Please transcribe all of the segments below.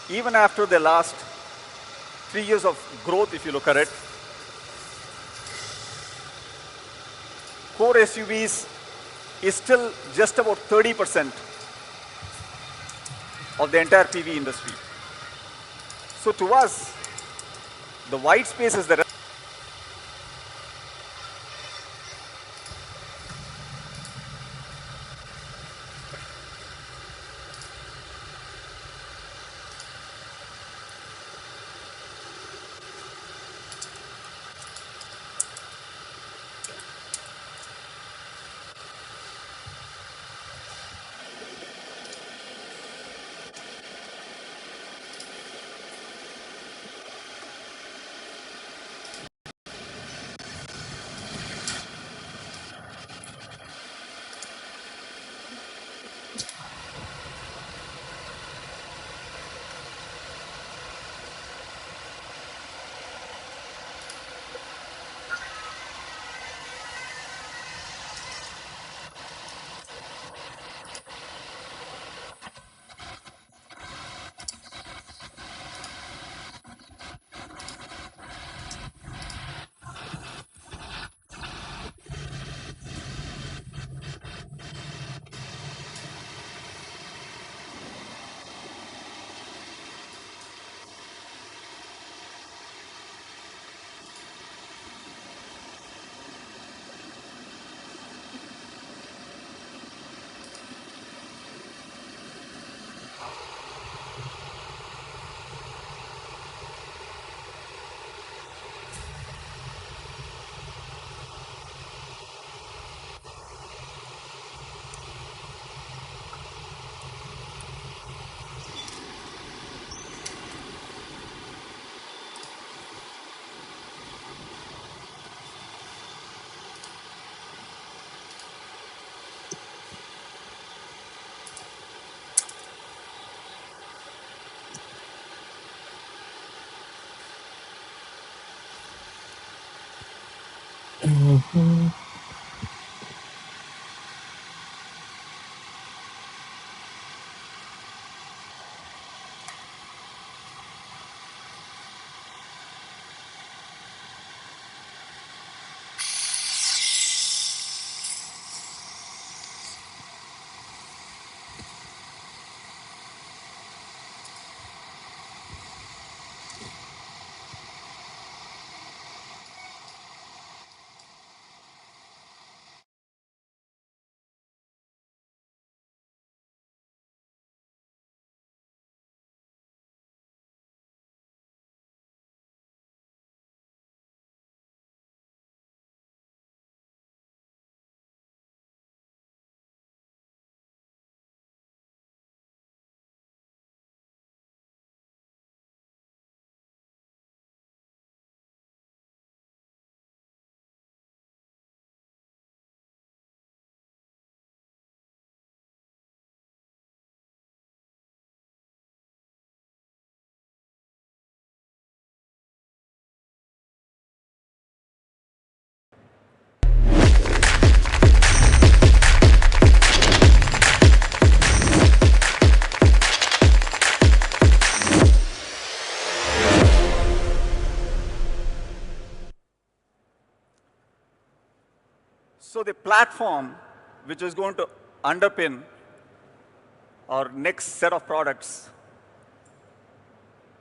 even after the last 3 years of growth, if you look at it, core SUVs is still just about 30% of the entire PV industry. So to us, the white space is the So the platform which is going to underpin our next set of products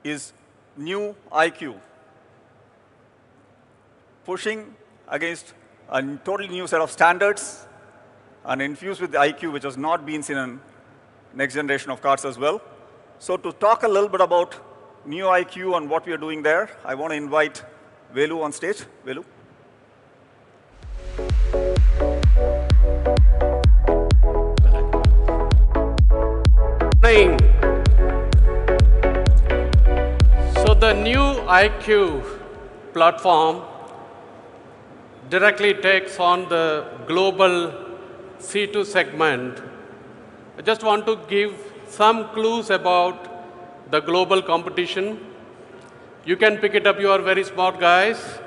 is new IQ, pushing against a totally new set of standards and infused with the IQ, which has not been seen in next generation of cars as well. So to talk a little bit about new IQ and what we are doing there, I want to invite Velu on stage. Velu. So the new IQ platform directly takes on the global C2 segment. I just want to give some clues about the global competition. You can pick it up, you are very smart guys.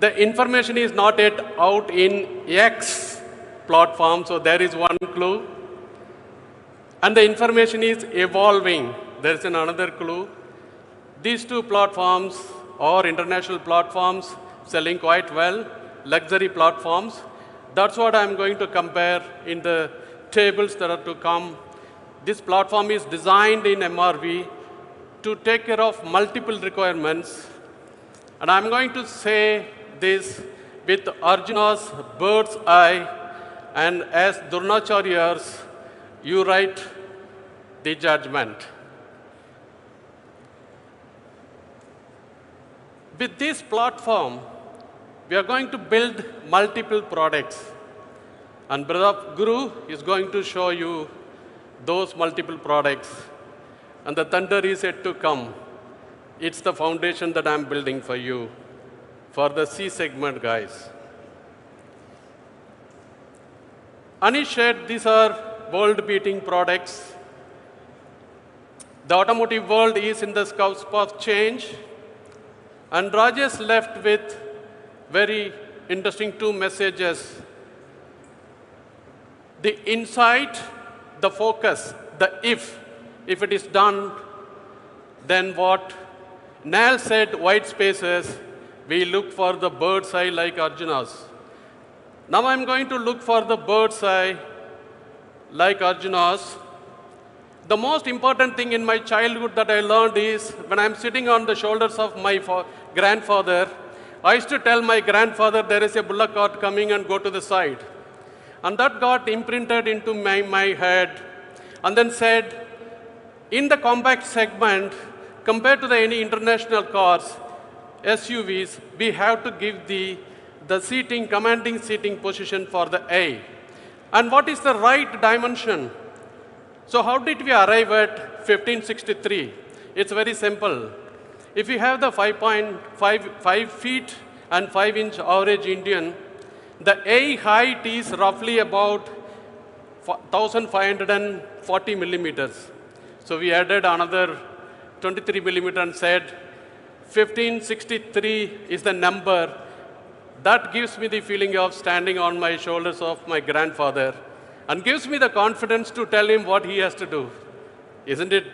The information is not yet out in X platform, so there is one clue. And the information is evolving there is another clue. These two platforms are international platforms selling quite well, luxury platforms. That's what I'm going to compare in the tables that are to come. This platform is designed in MRV to take care of multiple requirements. And I'm going to say this with Arjuna's bird's eye, and as Dronacharyas, you write the judgment. With this platform, we are going to build multiple products. And Brother Guru is going to show you those multiple products. And the thunder is yet to come. It's the foundation that I'm building for you, for the C segment guys. Anish said these are world-beating products. The automotive world is in the cusp of change. And Rajesh left with very interesting two messages. The insight, the focus, the if it is done, then what? Nal said white spaces, we look for the bird's eye like Arjuna's. Now I'm going to look for the bird's eye like Arjuna's. The most important thing in my childhood that I learned is when I'm sitting on the shoulders of my grandfather, I used to tell my grandfather there is a bullock cart coming and go to the side. And that got imprinted into my head. And then said, in the compact segment, compared to any international cars, SUVs, we have to give the seating, commanding seating position for the A. And what is the right dimension? So how did we arrive at 1563? It's very simple. If you have the 5 feet and 5-inch average Indian, the A height is roughly about 1,540 millimeters. So we added another 23 millimeter and said 1563 is the number. That gives me the feeling of standing on my shoulders of my grandfather and gives me the confidence to tell him what he has to do. Isn't it?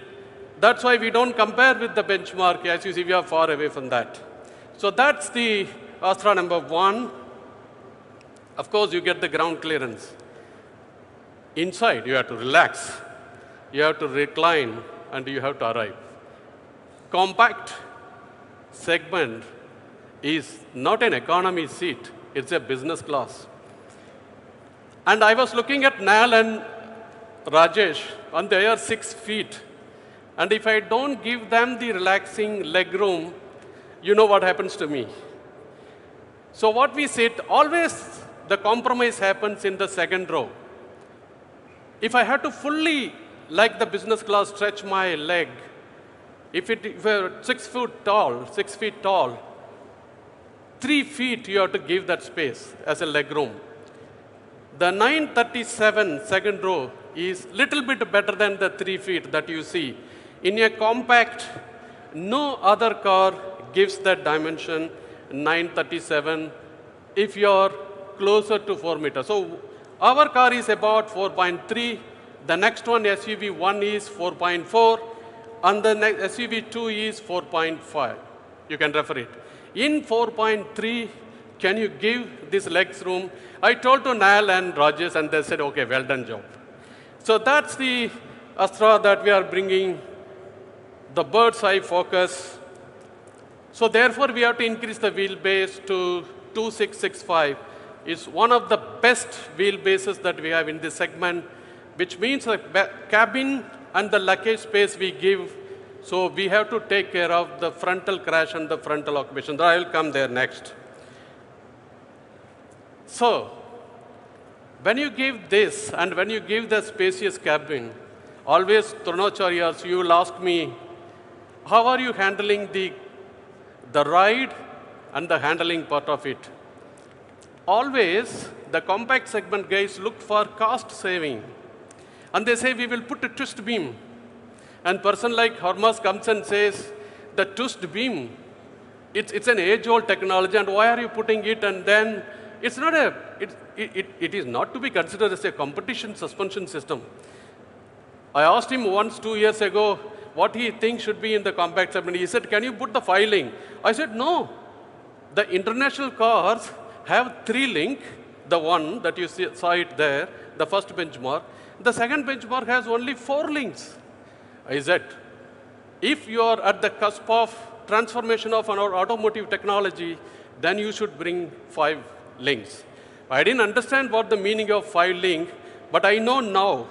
That's why we don't compare with the benchmark. As you see, we are far away from that. So that's the Astra number 1. Of course, you get the ground clearance. Inside, you have to relax. You have to recline, and you have to arrive. Compact segment is not an economy seat. It's a business class. And I was looking at Nal and Rajesh, and they are 6 feet. And if I don't give them the relaxing leg room, you know what happens to me. So what we sit, always the compromise happens in the second row. If I have to fully, like the business class, stretch my leg, if we're 6 feet tall, 3 feet you have to give that space as a leg room. The 937 second row is little bit better than the 3 feet that you see. In a compact, no other car gives that dimension 937 if you're closer to 4 meters. So our car is about 4.3. The next one, SUV 1 is 4.4. And the next SUV 2 is 4.5. You can refer it. In 4.3, can you give this legs room? I told to Nal and Rajesh, and they said, okay, well done job. So that's the Astra that we are bringing, the bird's eye focus. So therefore, we have to increase the wheelbase to 2665. It's one of the best wheelbases that we have in this segment, which means the cabin and the luggage space we give. So we have to take care of the frontal crash and the frontal occupation. I will come there next. So when you give this and when you give the spacious cabin, always Dronacharyas, you will ask me, how are you handling the ride and the handling part of it? Always, the compact segment guys look for cost saving. And they say, we will put a twist beam. And person like Hormuz comes and says, the twist beam, it's an age-old technology, and why are you putting it? And then it's not it is not to be considered as a competition suspension system. I asked him once 2 years ago, what he thinks should be in the compact segment. He said, can you put the 5-link? I said, no. The international cars have 3-link, the one that you saw it there, the first benchmark. The second benchmark has only 4 links. I said, if you are at the cusp of transformation of our automotive technology, then you should bring 5 links. I didn't understand what the meaning of 5-link, but I know now.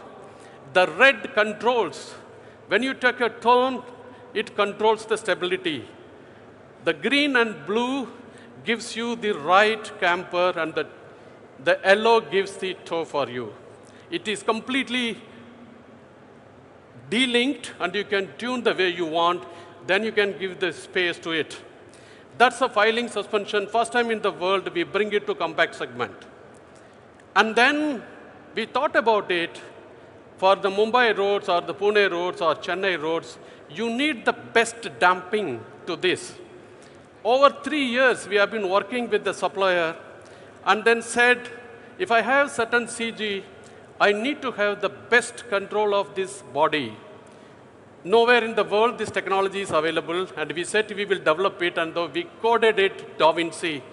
The red controls. When you take a turn, it controls the stability. The green and blue gives you the right camper, and the yellow gives the toe for you. It is completely delinked, and you can tune the way you want. Then you can give the space to it. That's a 5-link suspension. First time in the world, we bring it to compact segment. And then we thought about it. For the Mumbai roads or the Pune roads or Chennai roads, you need the best damping to this. Over 3 years, we have been working with the supplier and then said, if I have certain CG, I need to have the best control of this body. Nowhere in the world this technology is available, and we said we will develop it, and though we coded it Da Vinci.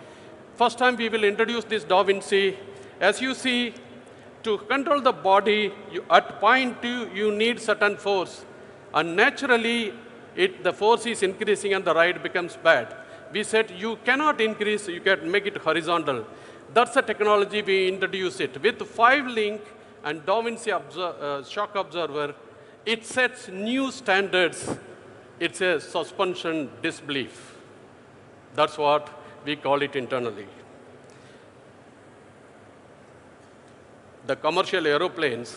First time we will introduce this Da Vinci. As you see, to control the body, at point 2, you need certain force. And naturally, the force is increasing and the ride becomes bad. We said, you cannot increase, you can make it horizontal. That's the technology we introduced it. With 5-link and Da Vinci shock absorber, it sets new standards. It's a suspension disbelief. That's what we call it internally. The commercial aeroplanes,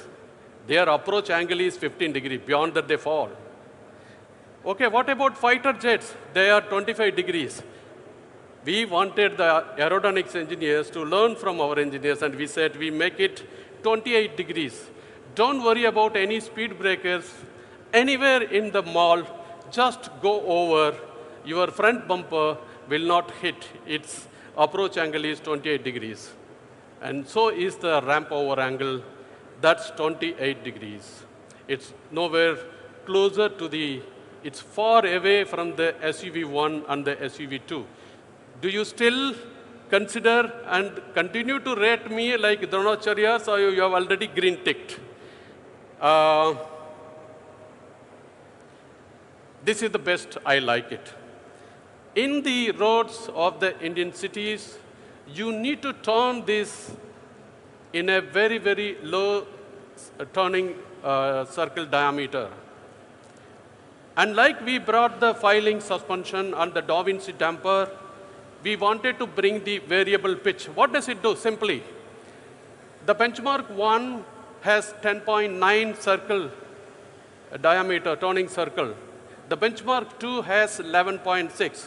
their approach angle is 15 degrees. Beyond that, they fall. Okay, what about fighter jets? They are 25 degrees. We wanted the aerodynamics engineers to learn from our engineers, and we said we make it 28 degrees. Don't worry about any speed breakers. Anywhere in the mall, just go over. Your front bumper will not hit. Its approach angle is 28 degrees. And so is the ramp over angle. That's 28 degrees. It's nowhere closer to it's far away from the SUV1 and the SUV2. Do you still consider and continue to rate me like Dronacharyas, or you have already green ticked? This is the best, I like it. In the roads of the Indian cities, you need to turn this in a very, very low turning circle diameter. And like we brought the 5-link suspension and the Da Vinci damper, we wanted to bring the variable pitch. What does it do? Simply, the benchmark 1 has 10.9 circle diameter, turning circle. The benchmark 2 has 11.6.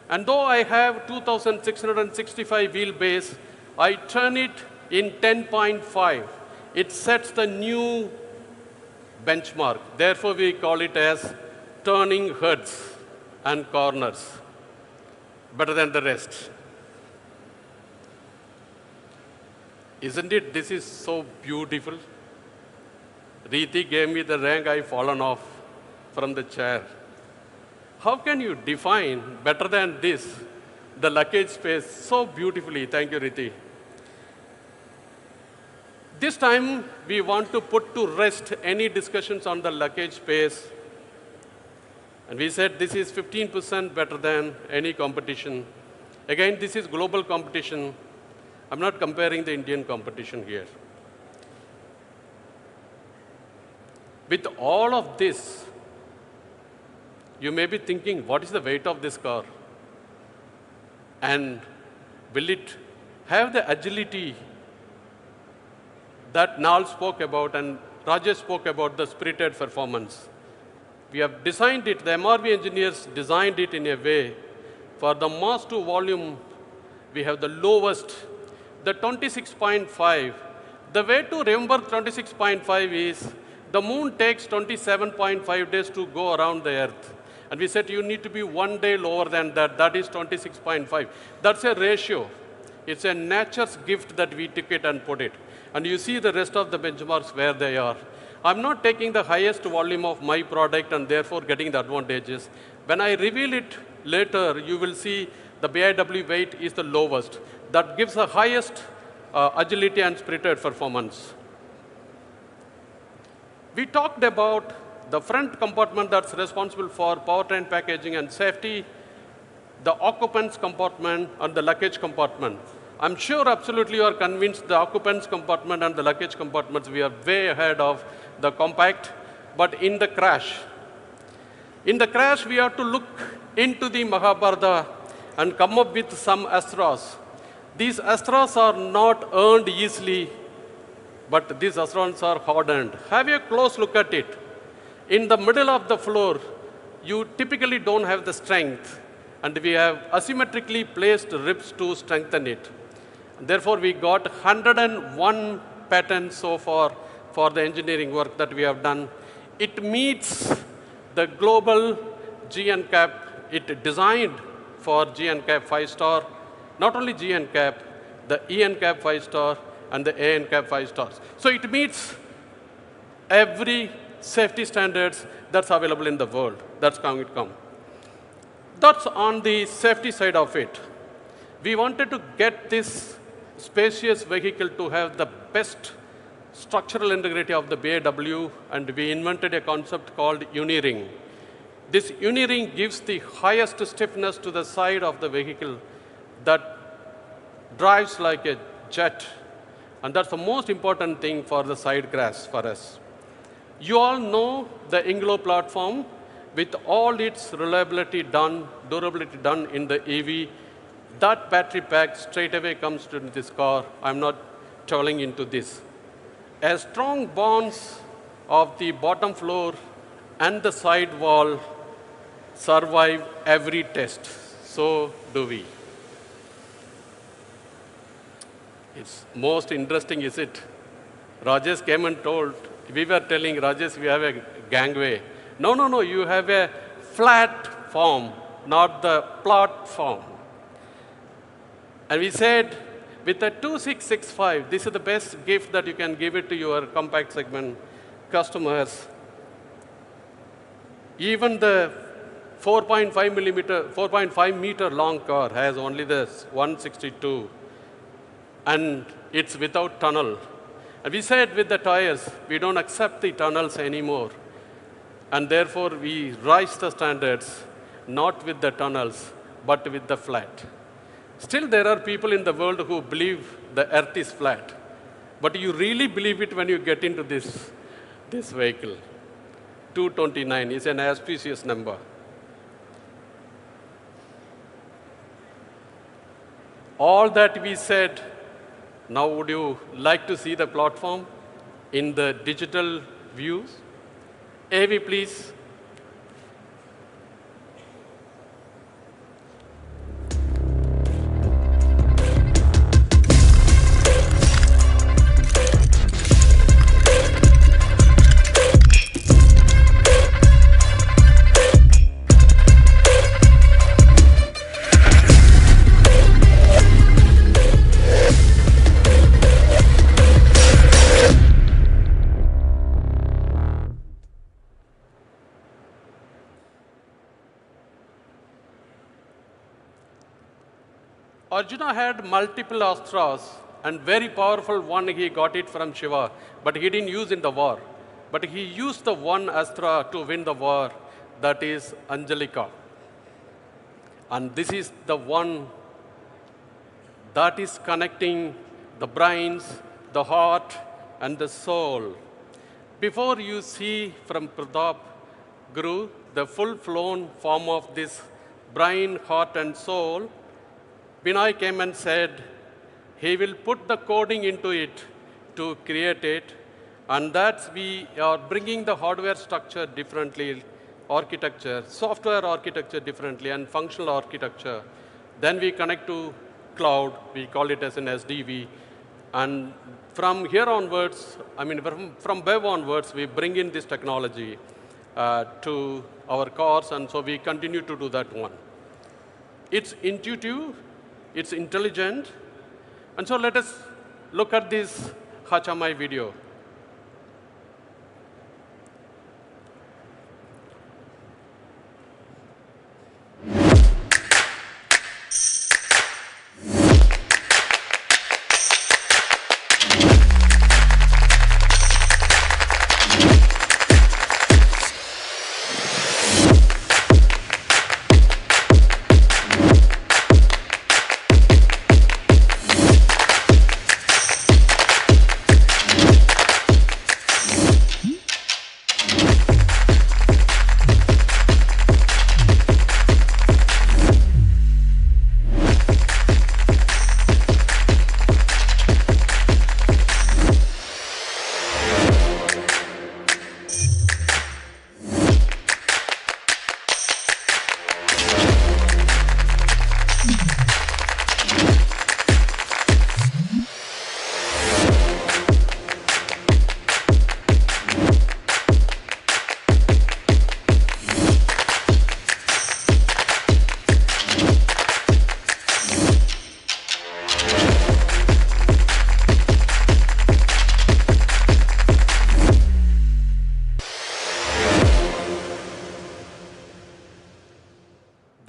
And though I have 2,665 wheelbase, I turn it in 10.5. It sets the new benchmark. Therefore, we call it as turning heads and corners, better than the rest. Isn't it? This is so beautiful. Riti gave me the rank, I've fallen off from the chair. How can you define better than this, the luggage space so beautifully? Thank you, Riti. This time, we want to put to rest any discussions on the luggage space. And we said this is 15% better than any competition. Again, this is global competition. I'm not comparing the Indian competition here. With all of this, you may be thinking, what is the weight of this car? And will it have the agility that Nal spoke about and Rajesh spoke about, the spirited performance? We have designed it, the MRV engineers designed it in a way, for the mass to volume, we have the lowest, the 26.5. The way to remember 26.5 is, the moon takes 27.5 days to go around the earth. And we said you need to be 1 day lower than that. That is 26.5. That's a ratio. It's a nature's gift that we took it and put it. And you see the rest of the benchmarks where they are. I'm not taking the highest volume of my product and therefore getting the advantages. When I reveal it later, you will see the BIW weight is the lowest. That gives the highest agility and spirited performance. We talked about the front compartment that's responsible for powertrain packaging and safety, the occupant's compartment, and the luggage compartment. I'm sure absolutely you are convinced the occupant's compartment and the luggage compartments, we are way ahead of the compact. But in the crash, we have to look into the Mahabharata and come up with some astras. These astras are not earned easily, but these astras are hard-earned. Have a close look at it. In the middle of the floor, you typically don't have the strength, and we have asymmetrically placed ribs to strengthen it. Therefore, we got 101 patents so far for the engineering work that we have done. It meets the global GNCAP. It designed for GNCAP 5-star, not only GNCAP, the ENCAP 5-star, and the ANCAP 5 stars. So it meets every safety standards that's available in the world. That's how it comes. That's on the safety side of it. We wanted to get this spacious vehicle to have the best structural integrity of the BIW, and we invented a concept called Uni-Ring. This Uni-Ring gives the highest stiffness to the side of the vehicle that drives like a jet. And that's the most important thing for the side crash for us. You all know the Inglo platform with all its reliability done, durability done in the EV. That battery pack straight away comes to this car. I'm not traveling into this. As strong bonds of the bottom floor and the side wall survive every test. So do we. It's most interesting, is it? Rajesh came and told, we were telling Rajesh, we have a gangway. No, you have a flat form, not the platform. And we said, with the 2665, this is the best gift that you can give it to your compact segment customers. Even the 4.5 meter long car has only this 162. And it's without tunnel. And we said with the tires, we don't accept the tunnels anymore. And therefore, we rise the standards, not with the tunnels, but with the flat. Still, there are people in the world who believe the earth is flat. But you really believe it when you get into this vehicle. 229 is an auspicious number. All that we said. Now, would you like to see the platform in the digital views? AV, please. Arjuna had multiple astras, and very powerful one he got it from Shiva, but he didn't use in the war. But he used the one astra to win the war, that is Anjalika. And this is the one that is connecting the brains, the heart, and the soul. Before you see from Pratap Guru the full-flown form of this brain, heart, and soul, Vinay came and said, he will put the coding into it to create it, and that's we are bringing the hardware structure differently, architecture, software architecture differently, and functional architecture. Then we connect to cloud, we call it as an SDV, and from here onwards, from web onwards, we bring in this technology to our cars, and so we continue to do that one. It's intuitive, it's intelligent, and so let us look at this HMI video.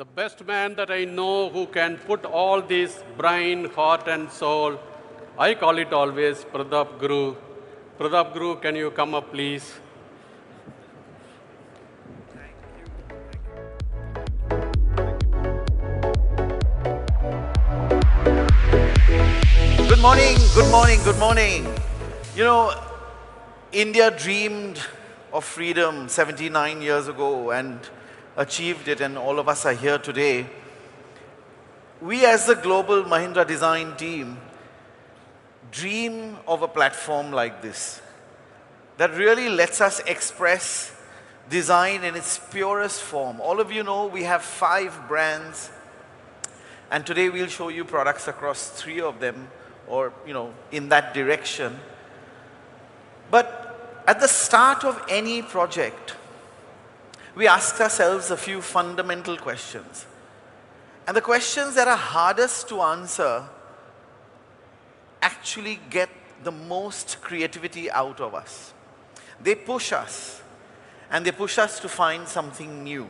the best man that I know who can put all this brain, heart, and soul, I call it always Pratap Guru. Pratap Guru, can you come up, please? Good morning, good morning, good morning. You know, India dreamed of freedom 79 years ago and achieved it, and all of us are here today. We as the global Mahindra design team dream of a platform like this that really lets us express design in its purest form. All of you know we have 5 brands, and today we'll show you products across 3 of them, or in that direction. But at the start of any project, we ask ourselves a few fundamental questions. And the questions that are hardest to answer actually get the most creativity out of us. They push us, and they push us to find something new.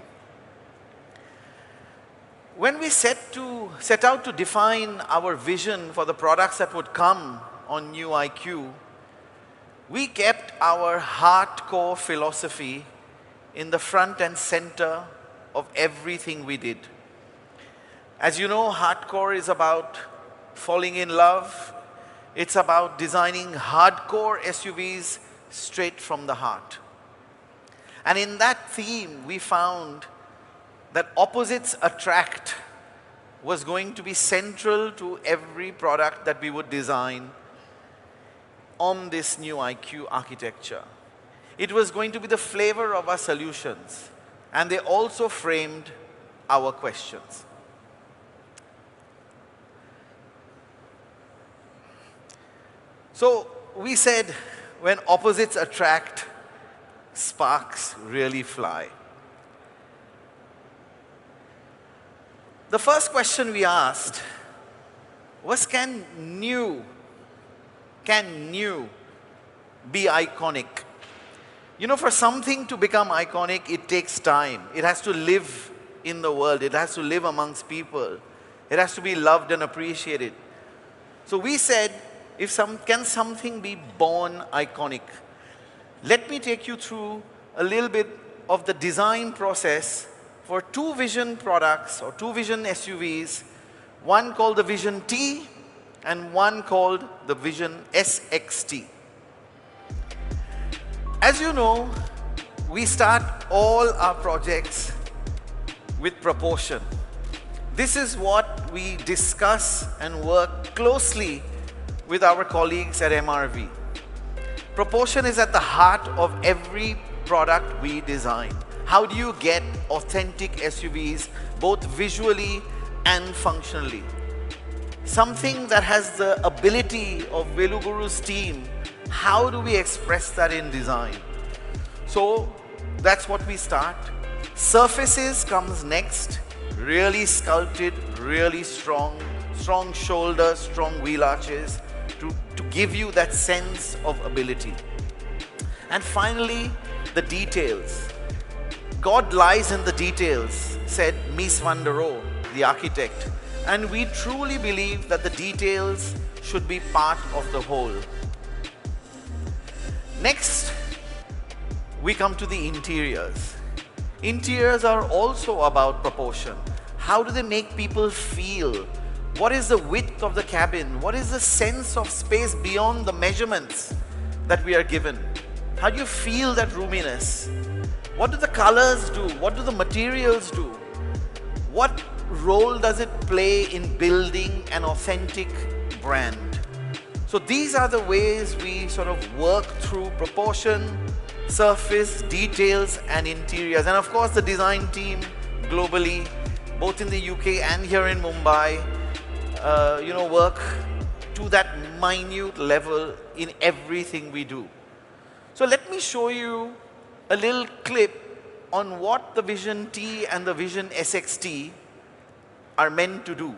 When we set out to define our vision for the products that would come on New IQ, we kept our hardcore philosophy in the front and center of everything we did. As you know, hardcore is about falling in love. It's about designing hardcore SUVs straight from the heart. And in that theme, we found that opposites attract was going to be central to every product that we would design on this New IQ architecture. It was going to be the flavor of our solutions, and they also framed our questions. So we said, when opposites attract, sparks really fly. The first question we asked was, can new be iconic? For something to become iconic, it takes time. It has to live in the world. It has to live amongst people. It has to be loved and appreciated. So we said, can something be born iconic? Let me take you through a little bit of the design process for 2 Vision products, or 2 Vision SUVs, one called the Vision T and one called the Vision SXT. As you know, we start all our projects with proportion. This is what we discuss and work closely with our colleagues at MRV. Proportion is at the heart of every product we design. How do you get authentic SUVs, both visually and functionally? Something that has the ability of Veluguru's team. How do we express that in design? So that's what we start. Surfaces comes next. Really sculpted, really strong shoulders, strong wheel arches to give you that sense of ability. And finally, the details. God lies in the details, said Mies van der Rohe, the architect. And we truly believe that the details should be part of the whole. Next, we come to the interiors. Interiors are also about proportion. How do they make people feel? What is the width of the cabin? What is the sense of space beyond the measurements that we are given? How do you feel that roominess? What do the colors do? What do the materials do? What role does it play in building an authentic brand? So these are the ways we sort of work through proportion, surface, details, and interiors. And of course, the design team globally, both in the UK and here in Mumbai, work to that minute level in everything we do. So let me show you a little clip on what the Vision T and the Vision SXT are meant to do.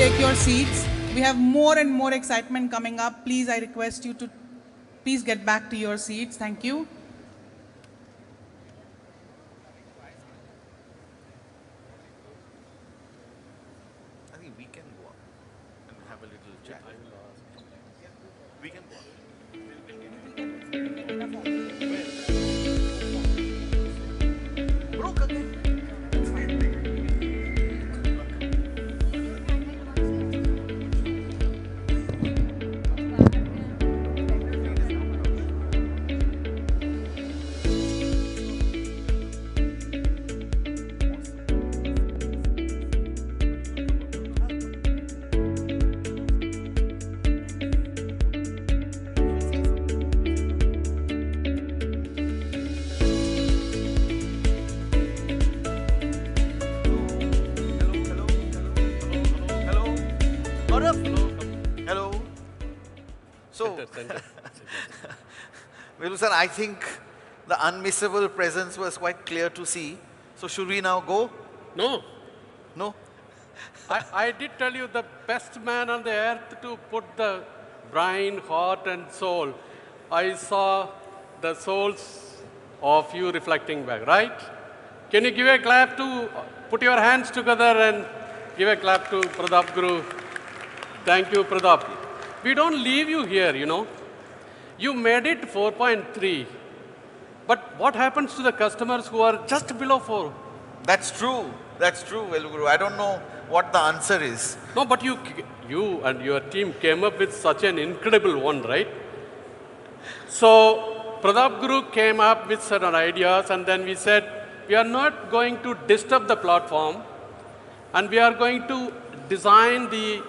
take your seats. We have more and more excitement coming up. Please, I request you to please get back to your seats. Thank you. I think we can go up and have a little chat. We can go up. Broke again. Hello. So, Velu sir, I think the unmissable presence was quite clear to see. So should we now go? No. No? I did tell you the best man on the earth to put the brain, heart, and soul. I saw the souls of you reflecting back, right? Can you give a clap to, put your hands together and give a clap to Pratap Guru. Thank you, Pratap. We don't leave you here, you know. You made it 4.3. But what happens to the customers who are just below 4? That's true. That's true, Veluguru. I don't know what the answer is. No, but you and your team came up with such an incredible one, right? So Pratap Guru came up with certain ideas, and then we said, we are not going to disturb the platform, and we are going to design the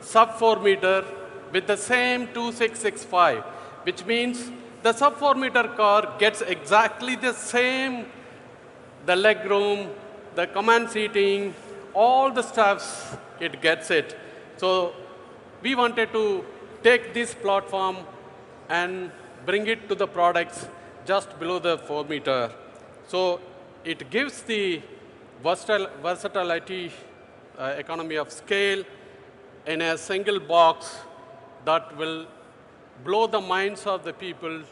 sub 4 meter with the same 2665, which means the sub 4 meter car gets exactly the same, the leg room, the command seating, all the stuffs, it gets it. So we wanted to take this platform and bring it to the products just below the 4 meter. So it gives the versatility, economy of scale in a single box that will blow the minds of the people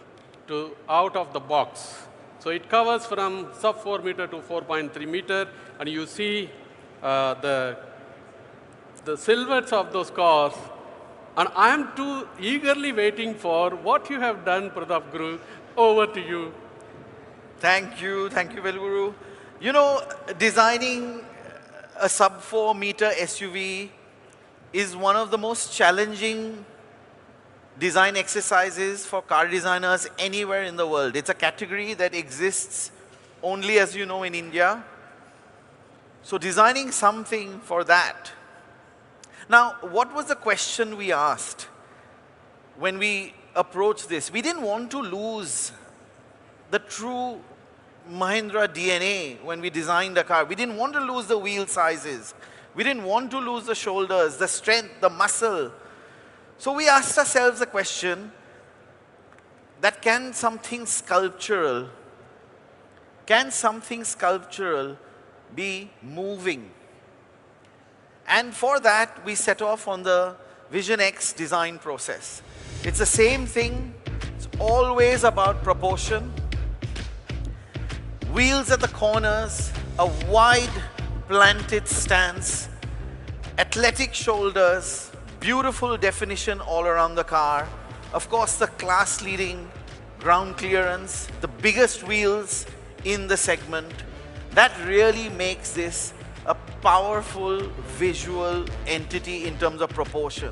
to out of the box. So it covers from sub 4 meter to 4.3 meter, and you see the silhouettes of those cars. And I am too eagerly waiting for what you have done, Pratap Guru. Over to you. Thank you, Veluguru. You know, designing a sub 4 meter SUV is one of the most challenging design exercises for car designers anywhere in the world. It's a category that exists only, as you know, in India. So designing something for that. Now, what was the question we asked when we approached this? We didn't want to lose the true Mahindra DNA when we designed the car. We didn't want to lose the wheel sizes. We didn't want to lose the shoulders, the strength, the muscle. So we asked ourselves a question that can something sculptural be moving? And for that, we set off on the Vision X design process. It's the same thing. It's always about proportion. Wheels at the corners, a wide planted stance, athletic shoulders, beautiful definition all around the car. Of course, the class-leading ground clearance, the biggest wheels in the segment. That really makes this a powerful visual entity in terms of proportion.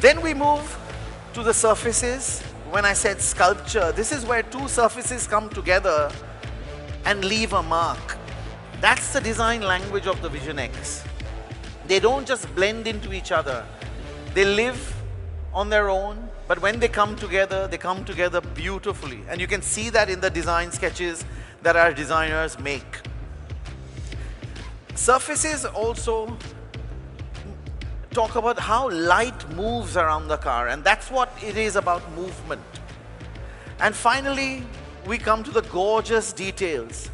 Then we move to the surfaces. When I said sculpture, this is where two surfaces come together and leave a mark. That's the design language of the Vision X. They don't just blend into each other. They live on their own, but when they come together beautifully. And you can see that in the design sketches that our designers make. Surfaces also talk about how light moves around the car, and that's what it is about, movement. And finally, we come to the gorgeous details.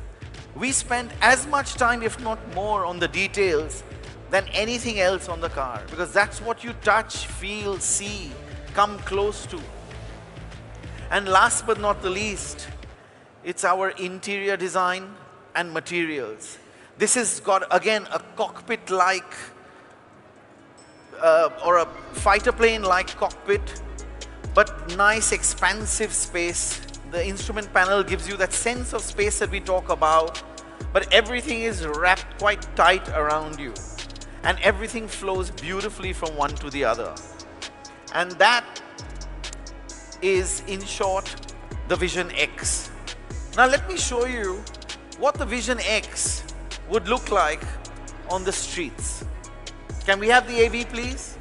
We spent as much time, if not more, on the details than anything else on the car, because that's what you touch, feel, see, come close to. And last but not the least, it's our interior design and materials. This has got, again, a cockpit-like or a fighter plane-like cockpit, but nice expansive space. The instrument panel gives you that sense of space that we talk about, but everything is wrapped quite tight around you. And everything flows beautifully from one to the other. And that is, in short, the Vision X. Now let me show you what the Vision X would look like on the streets. Can we have the AV, please?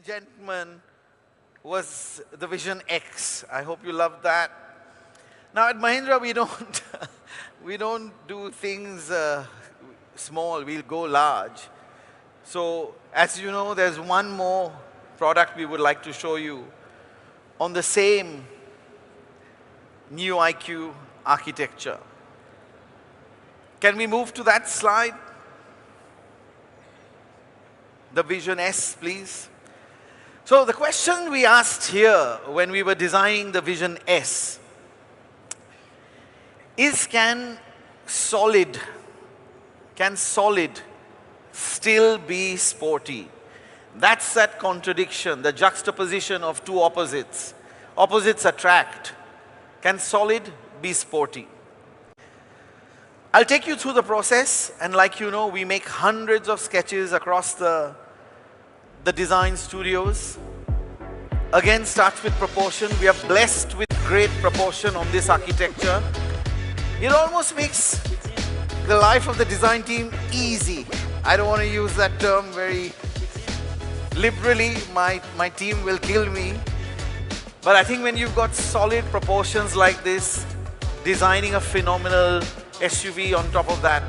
and gentlemen, was the Vision X. I hope you loved that. Now at Mahindra, we don't do things small, we'll go large. So as you know, there's one more product we would like to show you on the same new IQ architecture. Can we move to that slide? The Vision S, please. So the question we asked here when we were designing the Vision S is, can solid still be sporty? That's that contradiction, the juxtaposition of two opposites. Opposites attract. Can solid be sporty? I'll take you through the process, and like you know, we make hundreds of sketches across the design studios. Again, starts with proportion. We are blessed with great proportion on this architecture. It almost makes the life of the design team easy. I don't want to use that term very liberally. My team will kill me. But I think when you've got solid proportions like this, designing a phenomenal SUV on top of that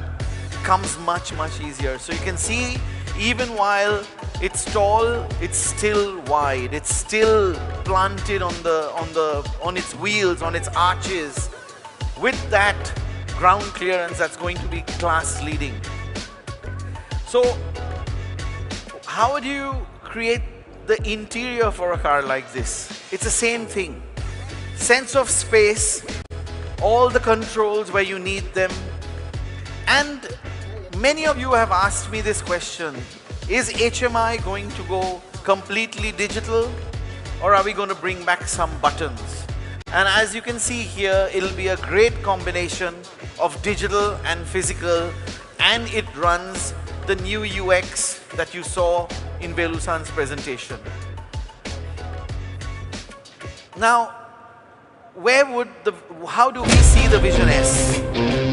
comes much, much easier. So you can see, even while it's tall, it's still wide. It's still planted on its wheels, on its arches, with that ground clearance that's going to be class leading. So how would you create the interior for a car like this? It's the same thing. Sense of space, all the controls where you need them. And many of you have asked me this question: is HMI going to go completely digital, or are we going to bring back some buttons? And as you can see here, it'll be a great combination of digital and physical, and it runs the new UX that you saw in Velusan's presentation. Now, how do we see the Vision S?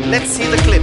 Let's see the clip.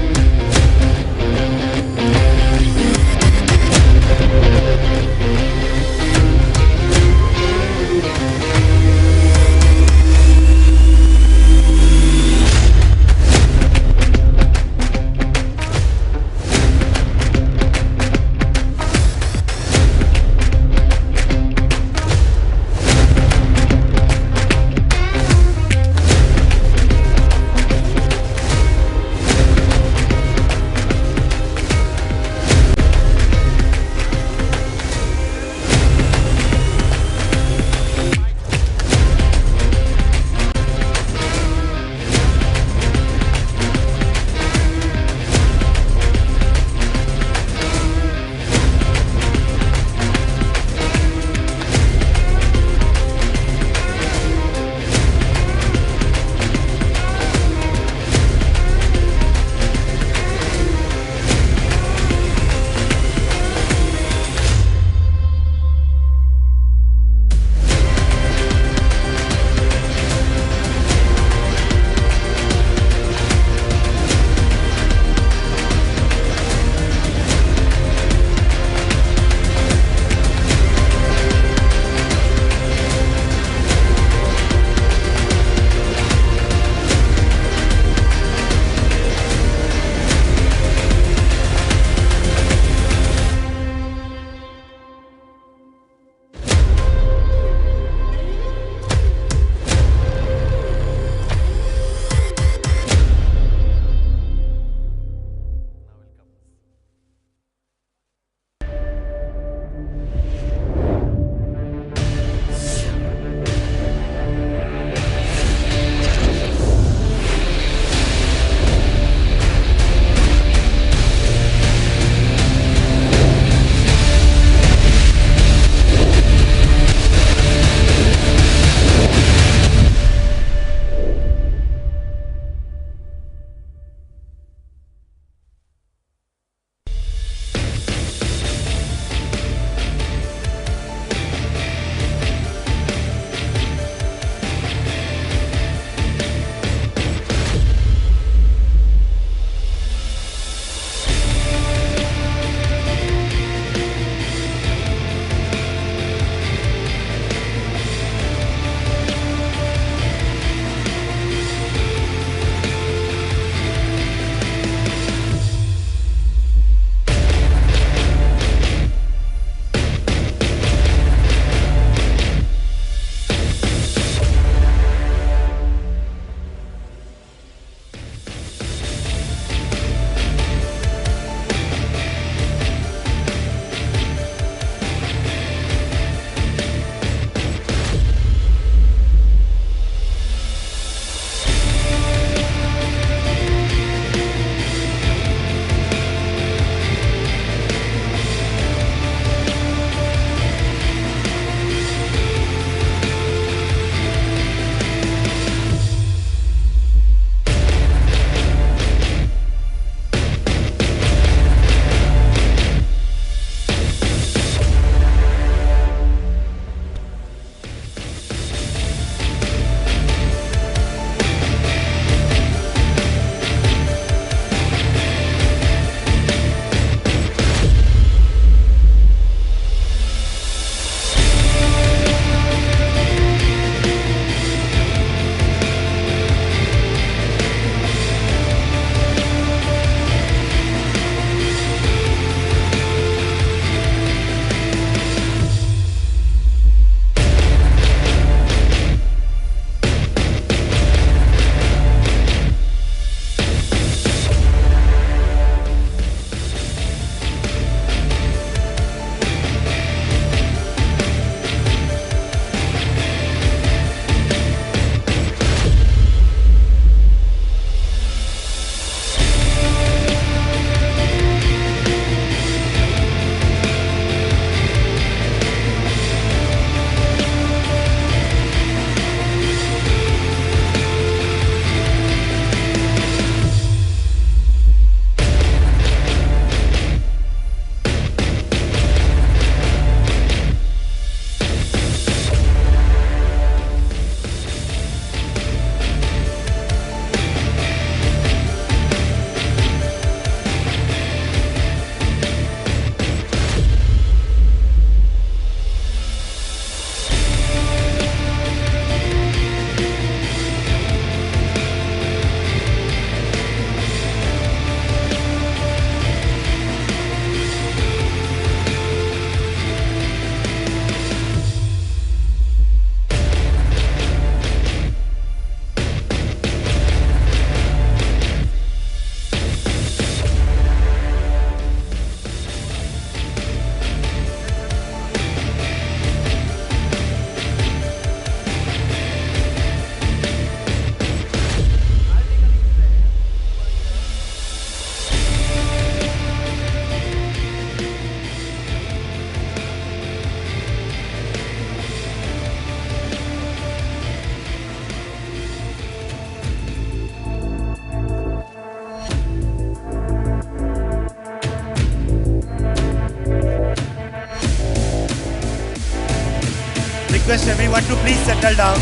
Request everyone to please settle down.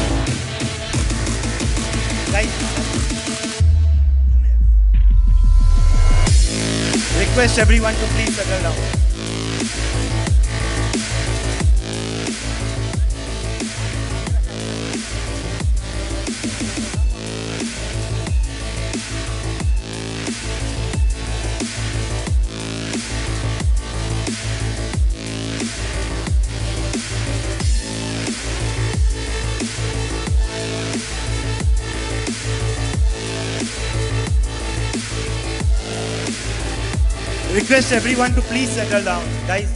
Guys, request everyone to please settle down. Request everyone to please settle down. Guys,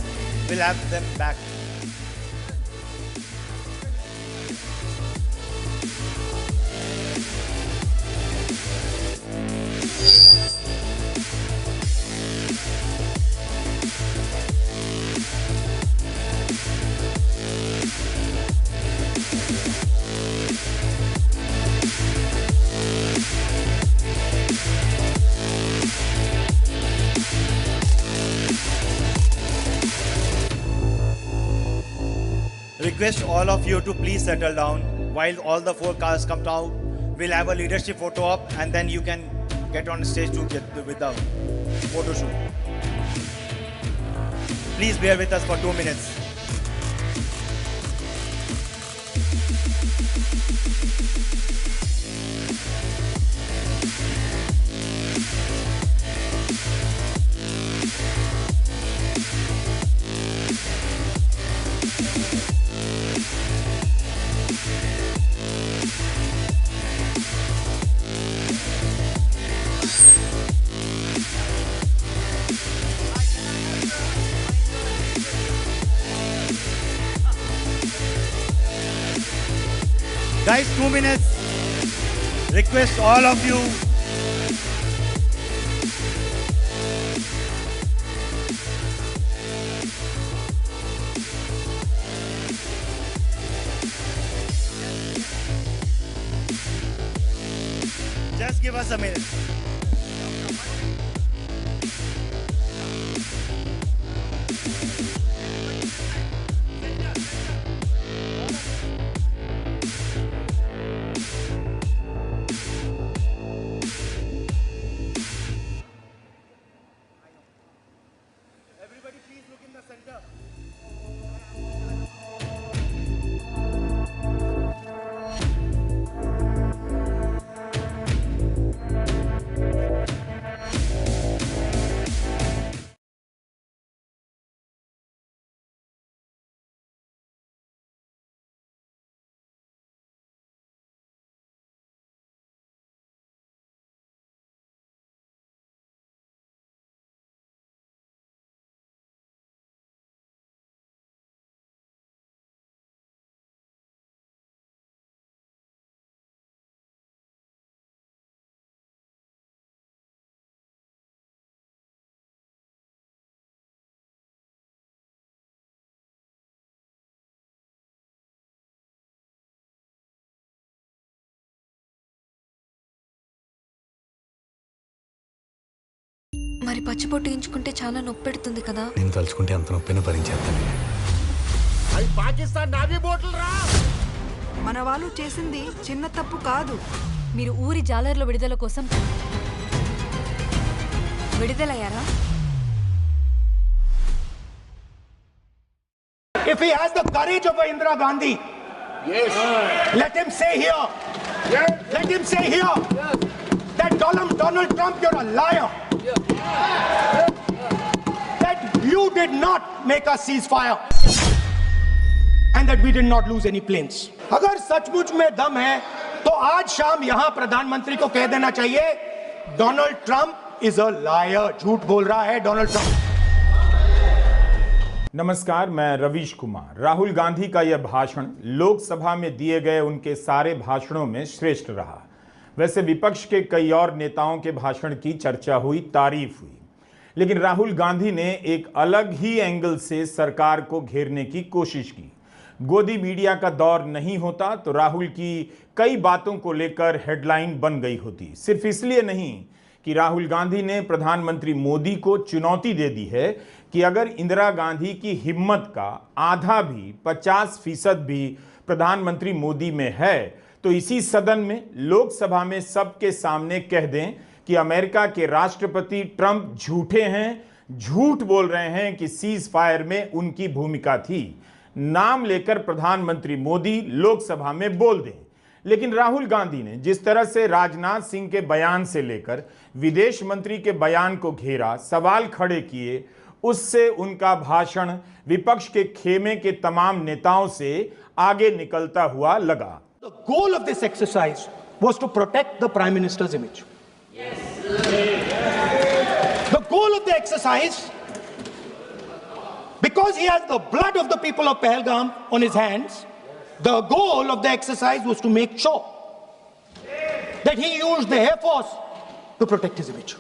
we'll have them back. Request all of you to please settle down while all the four cars come out. We'll have a leadership photo op and then you can get on stage to get with the photo shoot. Please bear with us for 2 minutes. Guys, 2 minutes. Request all of you. Just give us a minute. మరి పచ్చిబొట్టు వేయించుకుంటే చాలా నొప్పి పెడుతుంది కదా. నేను తలుచుకుంటే అంత నొప్పిని భరించేస్తాను. అవి పాకిస్తాన్ నావీ బోట్లు రా. మన వాళ్ళు చేసింది చిన్న తప్పు కాదు. మీరు ఊరి జాలర్ల విడుదల కోసం విడుదలయ్యారా? If he has the courage of Indira Gandhi, yes, let him say here, yes, let him say here, yes, that Donald Trump, you're a liar, yes, that you did not make us cease fire and that we did not lose any planes. अगर सचमुच में दम है तो आज शाम यहाँ प्रधानमंत्री को कह देना चाहिए Donald Trump is a liar, झूठ बोल रहा है डोनाल्ड ट्रंप। नमस्कार, मैं रवीश कुमार। राहुल गांधी का यह भाषण लोकसभा में दिए गए उनके सारे भाषणों में श्रेष्ठ रहा। वैसे विपक्ष के कई और नेताओं के भाषण की चर्चा हुई, तारीफ हुई, लेकिन राहुल गांधी ने एक अलग ही एंगल से सरकार को घेरने की कोशिश की। गोदी मीडिया का दौर नहीं होता तो राहुल की कई बातों को लेकर हेडलाइन बन गई होती। सिर्फ इसलिए नहीं कि राहुल गांधी ने प्रधानमंत्री मोदी को चुनौती दे दी है कि अगर इंदिरा गांधी की हिम्मत का आधा भी 50% भी प्रधानमंत्री मोदी में है तो इसी सदन में लोकसभा में सबके सामने कह दें कि अमेरिका के राष्ट्रपति ट्रंप झूठे हैं, झूठ बोल रहे हैं कि सीज फायर में उनकी भूमिका थी। नाम लेकर प्रधानमंत्री मोदी लोकसभा में बोल दें। लेकिन राहुल गांधी ने जिस तरह से राजनाथ सिंह के बयान से लेकर विदेश मंत्री के बयान को घेरा, सवाल खड़े किए, उससे उनका भाषण विपक्ष के खेमे के तमाम नेताओं से आगे निकलता हुआ लगा। The goal of this exercise was to protect the Prime Minister's image. The goal of the exercise, because he has the blood of the people of Pahalgam on his hands, the goal of the exercise was to make sure that he used the Air Force to protect his image.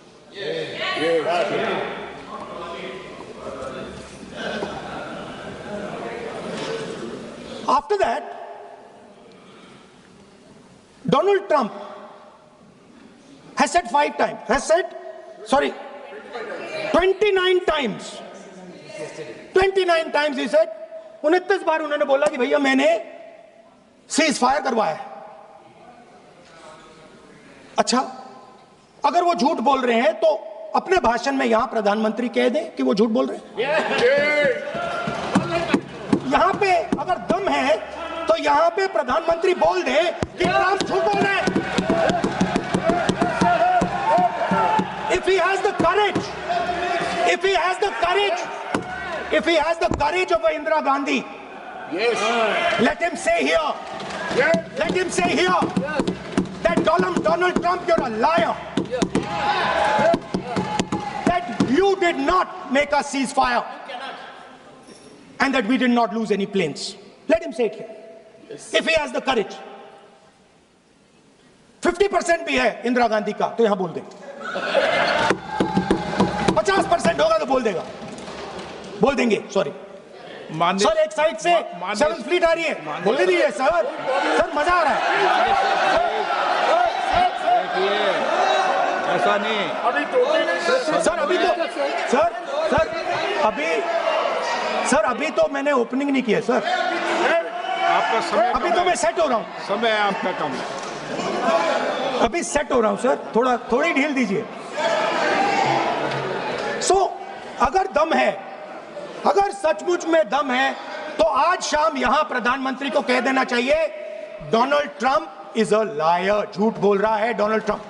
After that, Donald Trump has said 29 times. 29 times he said, 29 बार उन्होंने बोला कि भैया मैंने cease fire करवाया है। अच्छा, अगर वो झूठ बोल रहे हैं तो अपने भाषण में यहां प्रधानमंत्री कह दें कि वो झूठ बोल रहे हैं। यहां पे अगर दम है तो यहां पे प्रधानमंत्री बोल दे कि ट्रंप झूठ बोल रहे हैं। If he has the courage, if he has the courage of Indira Gandhi, let him say here, that Donald Trump, you're a liar. That you did not make a ceasefire, and that we did not lose any planes. Let him say it here. If he has the courage. 50% भी है इंदिरा गांधी का तो यहां बोल दे। 50% होगा तो बोल देंगे सॉरी सर, एक साइड से 7th फ्लीट आ रही है, बोल दीजिए सर मजा आ रहा है। ऐसा नहीं अभी तो मैंने ओपनिंग नहीं किया सर, आपका समय अभी तो मैं सेट हो रहा हूँ, समय आपका कम है, अभी सेट हो रहा हूँ सर, थोड़ी ढील दीजिए। अगर दम है, अगर सचमुच में दम है तो आज शाम यहां प्रधानमंत्री को कह देना चाहिए Donald Trump is a liar, झूठ बोल रहा है डोनाल्ड ट्रंप।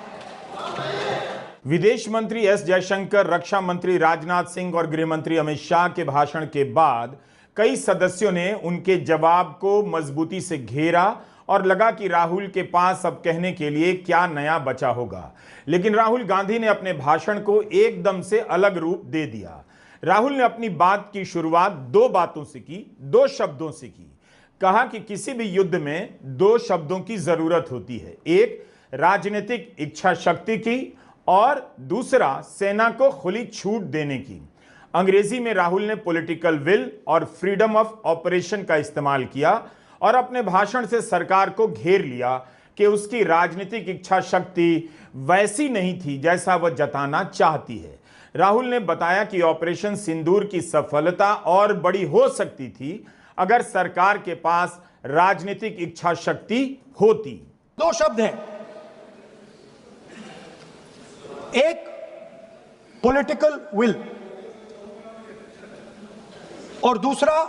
विदेश मंत्री एस जयशंकर, रक्षा मंत्री राजनाथ सिंह और गृह मंत्री अमित शाह के भाषण के बाद कई सदस्यों ने उनके जवाब को मजबूती से घेरा और लगा कि राहुल के पास अब कहने के लिए क्या नया बचा होगा। लेकिन राहुल गांधी ने अपने भाषण को एकदम से अलग रूप दे दिया। राहुल ने अपनी बात की शुरुआत दो बातों से की, दो शब्दों से की। कहा कि किसी भी युद्ध में दो शब्दों की जरूरत होती है, एक राजनीतिक इच्छा शक्ति की और दूसरा सेना को खुली छूट देने की। अंग्रेजी में राहुल ने पॉलिटिकल विल और फ्रीडम ऑफ ऑपरेशन का इस्तेमाल किया और अपने भाषण से सरकार को घेर लिया कि उसकी राजनीतिक इच्छा शक्ति वैसी नहीं थी जैसा वह जताना चाहती है। राहुल ने बताया कि ऑपरेशन सिंदूर की सफलता और बड़ी हो सकती थी अगर सरकार के पास राजनीतिक इच्छा शक्ति होती। दो शब्द हैं, एक पॉलिटिकल विल और दूसरा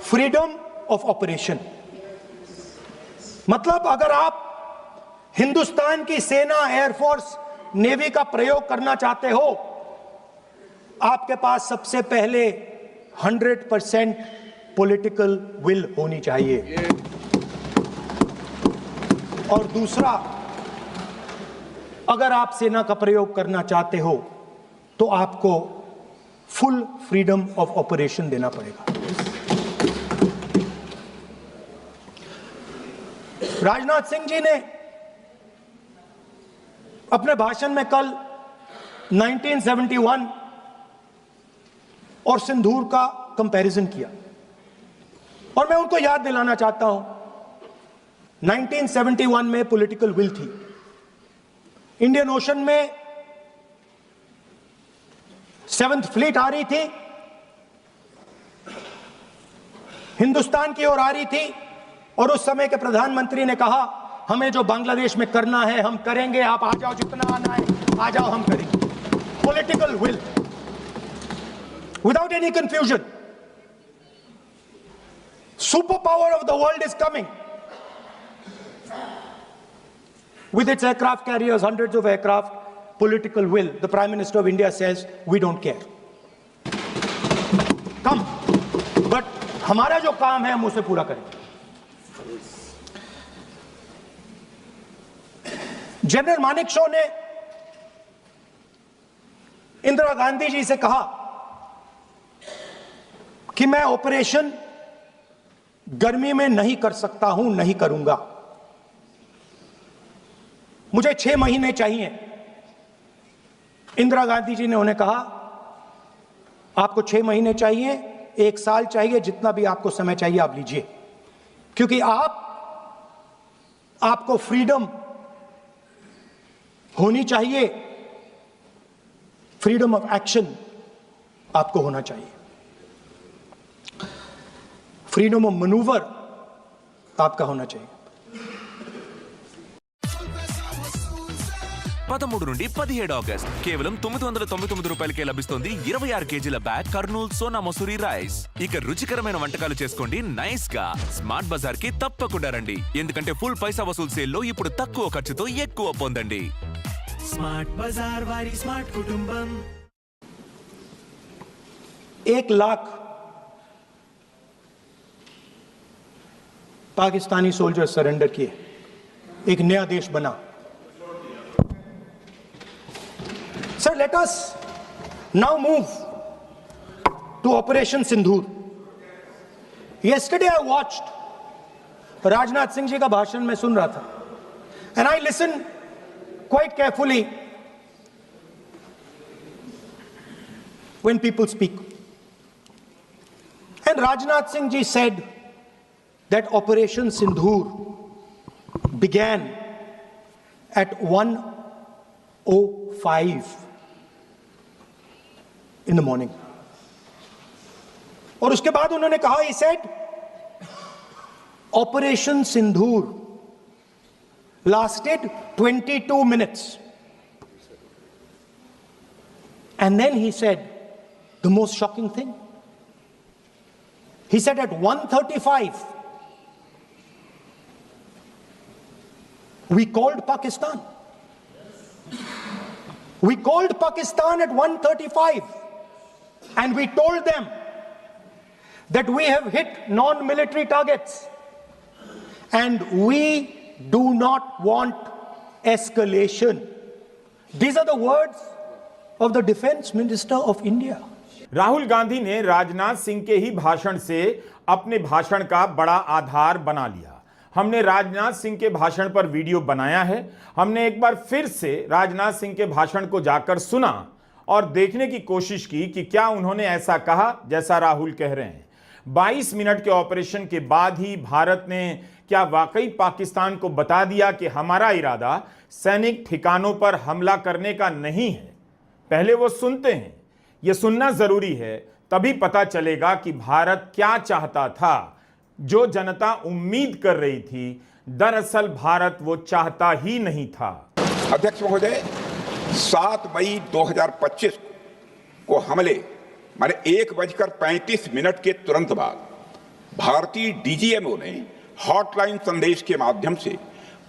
फ्रीडम ऑफ ऑपरेशन। मतलब अगर आप हिंदुस्तान की सेना, एयरफोर्स, नेवी का प्रयोग करना चाहते हो, आपके पास सबसे पहले 100% पॉलिटिकल विल होनी चाहिए और दूसरा, अगर आप सेना का प्रयोग करना चाहते हो तो आपको फुल फ्रीडम ऑफ ऑपरेशन देना पड़ेगा। राजनाथ सिंह जी ने अपने भाषण में कल 1971 और सिंदूर का कंपैरिजन किया और मैं उनको याद दिलाना चाहता हूं, 1971 में पॉलिटिकल विल थी। इंडियन ओशन में 7th फ्लीट आ रही थी, हिंदुस्तान की ओर आ रही थी, और उस समय के प्रधानमंत्री ने कहा हमें जो बांग्लादेश में करना है हम करेंगे, आप आ जाओ, जितना आना है आ जाओ, हम करेंगे. Political will, without any confusion. Superpower of the world is coming with its aircraft carriers, hundreds of aircraft. Political will. The Prime Minister of India says we don't care. Come, but हमारा जो काम है हम उसे पूरा करेंगे. General Manekshaw ने इंदिरा गांधी जी से कहा कि मैं ऑपरेशन गर्मी में नहीं कर सकता हूं, नहीं करूंगा, मुझे 6 महीने चाहिए. इंदिरा गांधी जी ने उन्हें कहा आपको 6 महीने चाहिए, 1 साल चाहिए, जितना भी आपको समय चाहिए आप लीजिए, क्योंकि आपको फ्रीडम होनी चाहिए, फ्रीडम ऑफ एक्शन आपको होना चाहिए, फ्रीडम ऑफ मैनूवर आपका होना चाहिए. 13 నుండి 17 ఆగస్ట్ కేవలం 999 రూపాయలకే లభిస్తుంది 26 కేజీల బ్యాగ్ కర్నూల్ సోనా మసూరి రైస్. ఇక రుచికరమైన వంటకాలు చేసుకోండి నైస్ గా. స్మార్ట్ బజార్ కి తప్పకుండా రండి, ఎందుకంటే ఫుల్ పైసా వసూల్ సేల్ లో ఇప్పుడు తక్కువ ఖర్చుతో ఎక్కువ పొందండి. స్మార్ట్ బజార్ వారి స్మార్ట్ కుటుంబం. 1 लाख पाकिस्तानी सोल्जर सरेंडर किए, एक नया देश बना. Sir, let us now move to Operation Sindhur. Yesterday I watched Rajnath Singh ji का भाषण मैं सुन रहा था, and I listened quite carefully when people speak. And Rajnath Singh ji said that Operation Sindhur began at 1:05 in the morning. और उसके बाद उन्होंने कहा, he said Operation Sindhur lasted 22 minutes. And then he said the most shocking thing. He said at 1:35 we called Pakistan. We called Pakistan at 1:35 and we told them that we have hit non-military targets and we do not want escalation. These are the words of the Defense Minister of India. Rahul Gandhi ने राजनाथ सिंह के ही भाषण से अपने भाषण का बड़ा आधार बना लिया. हमने राजनाथ सिंह के भाषण पर वीडियो बनाया है. हमने एक बार फिर से राजनाथ सिंह के भाषण को जाकर सुना और देखने की कोशिश की कि क्या उन्होंने ऐसा कहा जैसा राहुल कह रहे हैं. 22 मिनट के ऑपरेशन के बाद ही भारत ने क्या वाकई पाकिस्तान को बता दिया कि हमारा इरादा सैनिक ठिकानों पर हमला करने का नहीं है. पहले वो सुनते हैं. यह सुनना जरूरी है, तभी पता चलेगा कि भारत क्या चाहता था. जो जनता उम्मीद कर रही थी, दरअसल भारत वो चाहता ही नहीं था. अध्यक्ष महोदय, 7 मई 2025 को हमले माने 1:35 के तुरंत बाद भारतीय डीजीएमओ ने हॉटलाइन संदेश के माध्यम से